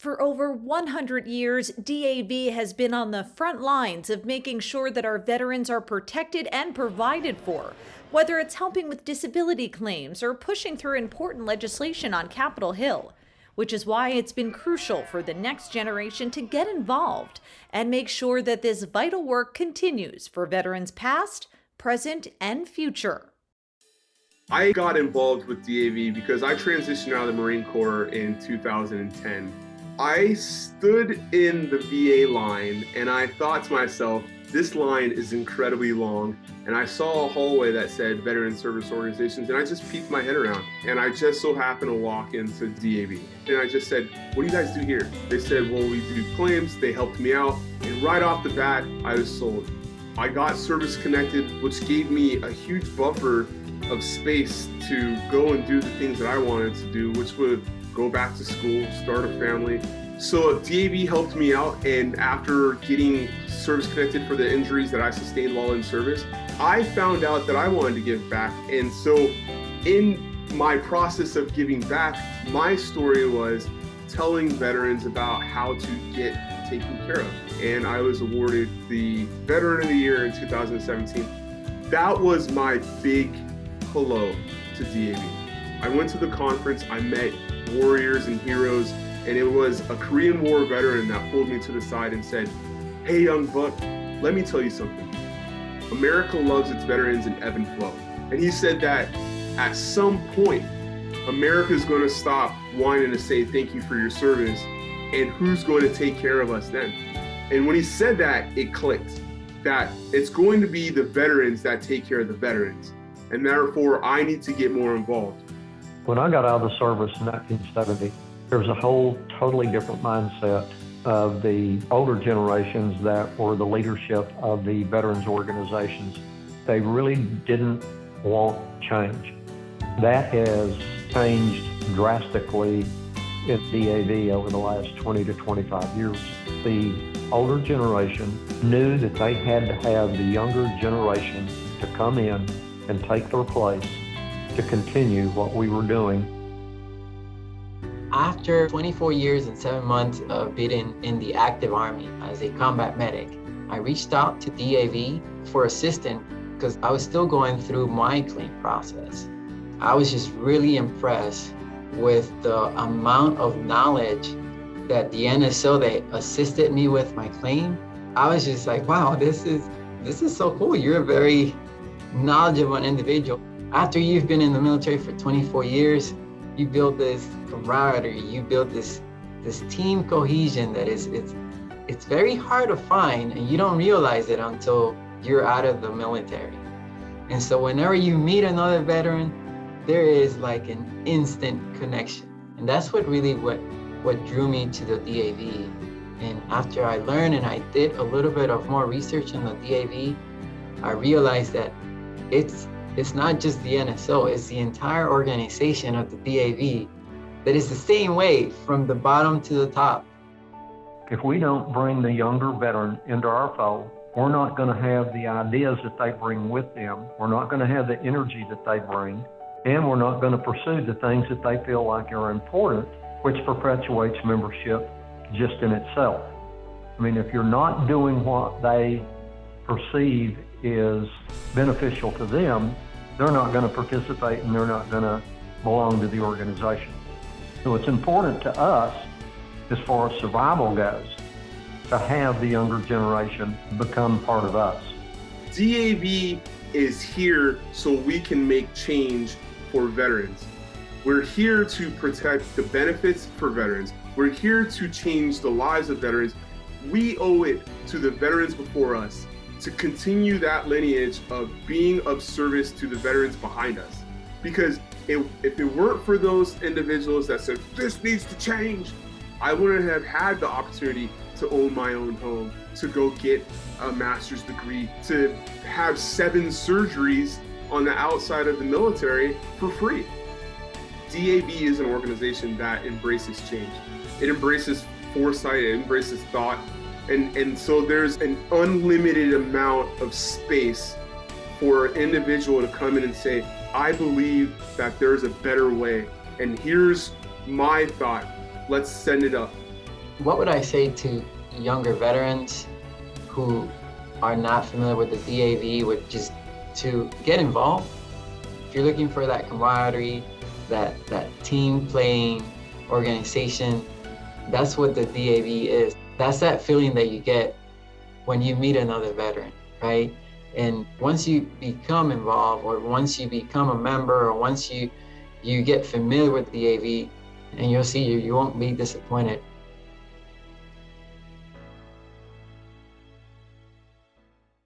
For over 100 years, DAV has been on the front lines of making sure that our veterans are protected and provided for, whether it's helping with disability claims or pushing through important legislation on Capitol Hill, which is why it's been crucial for the next generation to get involved and make sure that this vital work continues for veterans past, present, and future. I got involved with DAV because I transitioned out of the Marine Corps in 2010. I stood in the VA line and I thought to myself, this line is incredibly long. And I saw a hallway that said Veteran Service Organizations, and I just peeked my head around. And I just so happened to walk into DAV. And I just said, what do you guys do here? They said, well, we do claims. They helped me out. And right off the bat, I was sold. I got service connected, which gave me a huge buffer of space to go and do the things that I wanted to do, which would go back to school, start a family. So DAV helped me out, and after getting service connected for the injuries that I sustained while in service, I found out that I wanted to give back. And so in my process of giving back, my story was telling veterans about how to get taken care of. And I was awarded the Veteran of the Year in 2017. That was my big hello to DAV. I went to the conference, I met warriors and heroes, and it was a Korean War veteran that pulled me to the side and said, hey, young buck, let me tell you something. America loves its veterans in ebb and flow. And he said that at some point, America is going to stop whining to say thank you for your service, and who's going to take care of us then? And when he said that, it clicked, that it's going to be the veterans that take care of the veterans. And therefore, I need to get more involved. When I got out of the service in 1970, there was a whole totally different mindset of the older generations that were the leadership of the veterans organizations. They really didn't want change. That has changed drastically in DAV over the last 20 to 25 years. The older generation knew that they had to have the younger generation to come in and take their place to continue what we were doing. After 24 years and 7 months of being in the active Army as a combat medic, I reached out to DAV for assistance because I was still going through my claim process. I was just really impressed with the amount of knowledge that the NSO that assisted me with my claim. I was just like, wow, this is so cool. You're a very knowledgeable individual. After you've been in the military for 24 years, you build this camaraderie, you build this team cohesion that it's very hard to find, and you don't realize it until you're out of the military. And so whenever you meet another veteran, there is like an instant connection. And that's what drew me to the DAV. And after I learned and I did a little bit of more research on the DAV, I realized that it's not just the NSO, it's the entire organization of the DAV that is the same way from the bottom to the top. If we don't bring the younger veteran into our fold, we're not going to have the ideas that they bring with them, we're not going to have the energy that they bring, and we're not going to pursue the things that they feel like are important, which perpetuates membership just in itself. I mean, if you're not doing what they perceive is beneficial to them, they're not going to participate and they're not going to belong to the organization. So it's important to us, as far as survival goes, to have the younger generation become part of us. DAV is here so we can make change for veterans. We're here to protect the benefits for veterans. We're here to change the lives of veterans. We owe it to the veterans before us to continue that lineage of being of service to the veterans behind us. Because if it weren't for those individuals that said, this needs to change, I wouldn't have had the opportunity to own my own home, to go get a master's degree, to have 7 surgeries on the outside of the military for free. DAV is an organization that embraces change. It embraces foresight, it embraces thought, and so there's an unlimited amount of space for an individual to come in and say, I believe that there's a better way, and here's my thought, let's send it up. What would I say to younger veterans who are not familiar with the DAV, would just to get involved. If you're looking for that camaraderie, that team playing organization, that's what the DAV is. That's that feeling that you get when you meet another veteran, right? And once you become involved, or once you become a member, or once you get familiar with the DAV, and you'll see you won't be disappointed.